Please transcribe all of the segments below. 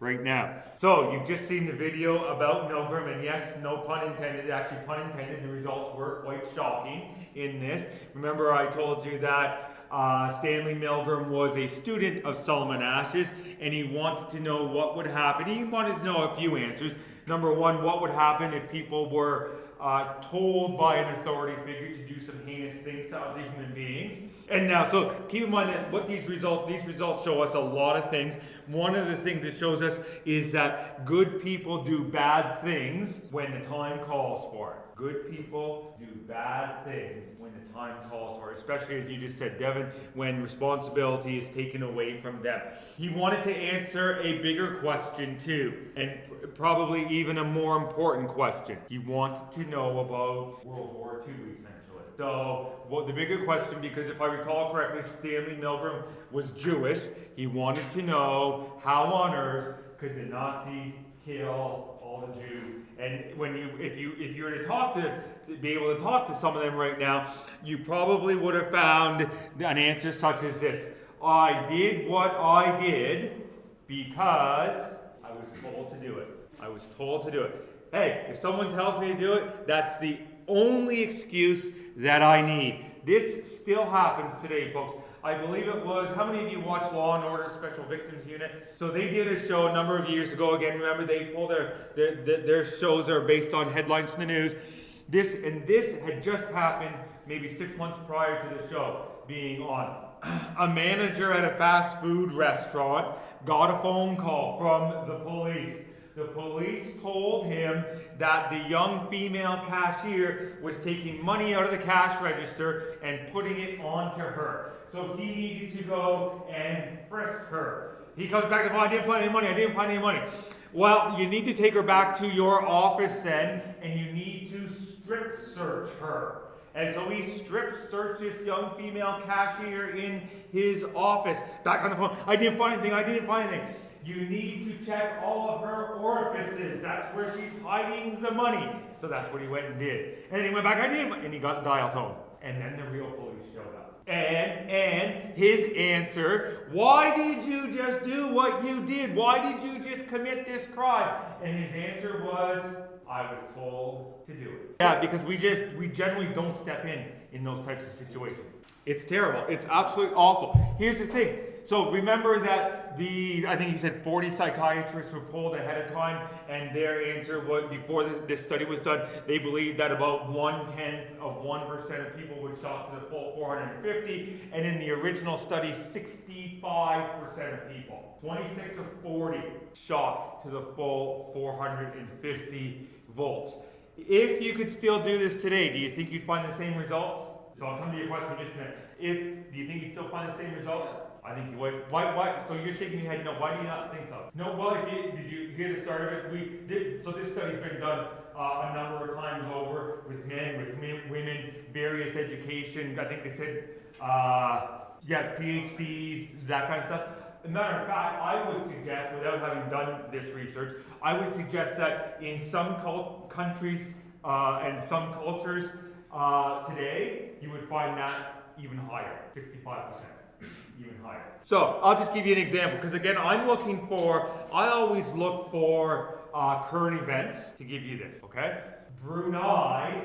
right now. So you've just seen the video about Milgram, and yes, no pun intended, actually pun intended, the results were quite shocking in this. Remember I told you that Stanley Milgram was a student of Solomon Asch's, and he wanted to know what would happen. He wanted to know a few answers. Number one, what would happen if people were told by an authority figure to do some heinous things to other human beings? And now, so keep in mind that what these results show us a lot of things. One of the things it shows us is that good people do bad things when the time calls for it. Good people do bad things when the time calls for it, especially as you just said, Devin, when responsibility is taken away from them. He wanted to answer a bigger question too, and probably even a more important question. He wanted to know about World War II, essentially. So, the bigger question, because if I recall correctly, Stanley Milgram was Jewish. He wanted to know how on earth could the Nazis kill all the Jews. And if you were to be able to talk to some of them right now, you probably would have found an answer such as this: I did what I did because I was told to do it. I was told to do it. Hey, if someone tells me to do it, that's the only excuse that I need. This still happens today, folks. I believe it was, how many of you watch Law and Order Special Victims Unit? So they did a show a number of years ago. Again, remember, they pull their shows are based on headlines from the news. This had just happened maybe 6 months prior to the show being on. A manager at a fast food restaurant got a phone call from the police. The police told him that the young female cashier was taking money out of the cash register and putting it onto her. So he needed to go and frisk her. He comes back and says, I didn't find any money. Well, you need to take her back to your office then, and you need to strip search her. And so he strip searched this young female cashier in his office. Back on the phone, I didn't find anything. You need to check all of her orifices. That's where she's hiding the money. So that's what he went and did. And he went back, and he got the dial tone. And then the real police showed up. And his answer, why did you just do what you did? Why did you just commit this crime? And his answer was, I was told to do it. Yeah, because we generally don't step in those types of situations. It's terrible. It's absolutely awful. Here's the thing. So remember that I think he said 40 psychiatrists were polled ahead of time, and their answer was, before this study was done, they believed that about 0.1% of people would shock to the full 450, and in the original study, 65% of people, 26 of 40, shocked to the full 450 volts. If you could still do this today, do you think you'd find the same results? So I'll come to your question in just a minute. Do you think you'd still find the same results? Yes. I think you would. Why? So you're shaking your head no. Why do you not think so? No, well, did you hear the start of it? So this study's been done a number of times over with men, with women, various education. I think they said, PhDs, that kind of stuff. As a matter of fact, I would suggest, without having done this research, I would suggest that in some countries and some cultures today, you would find that even higher, 65%. Even higher. So I'll just give you an example, because again, I always look for current events to give you this, okay? Brunei,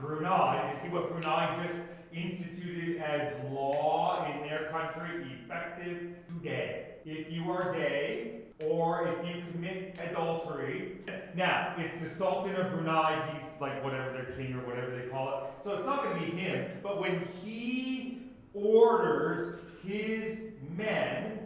you see what Brunei just instituted as law in their country, effective today. If you are gay, or if you commit adultery, now, it's the Sultan of Brunei, he's like whatever their king or whatever they call it, so it's not going to be him, but when he orders his men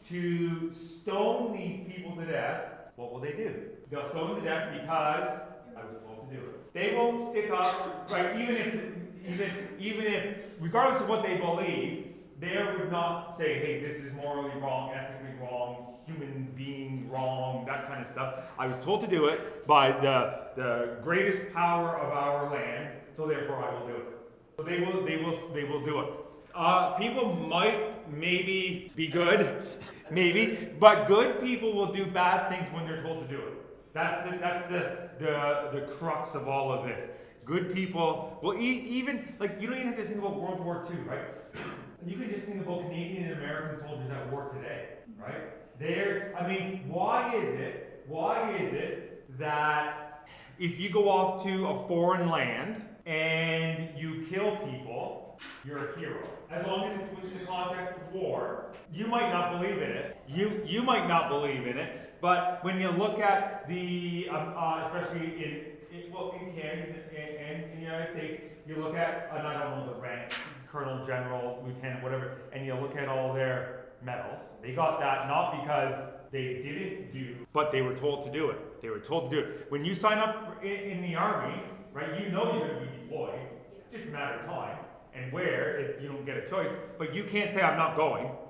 to stone these people to death, what will they do? They'll stone them to death because I was told to do it. They won't stick up, right? Even if, regardless of what they believe, they would not say, hey, this is morally wrong, ethically wrong, human being wrong, that kind of stuff. I was told to do it by the greatest power of our land, so therefore I will do it. So they will do it. People might maybe be good, but good people will do bad things when they're told to do it. That's the crux of all of this. Good people, well, even, like, you don't even have to think about World War II, right? You can just think about Canadian and American soldiers at war today, right? I mean, why is it that if you go off to a foreign land and you kill people, you're a hero? As long as it's within the context of war, you might not believe in it. You might not believe in it, but when you look at the, especially in Canada and in the United States, you look at, and I don't know the ranks, colonel, general, lieutenant, whatever, and you look at all their medals. They got that not because they didn't do, but they were told to do it. They were told to do it. When you sign up in the army, right, you know you're going to be deployed. It's just a matter of time and where, if you don't get a choice. But you can't say, I'm not going.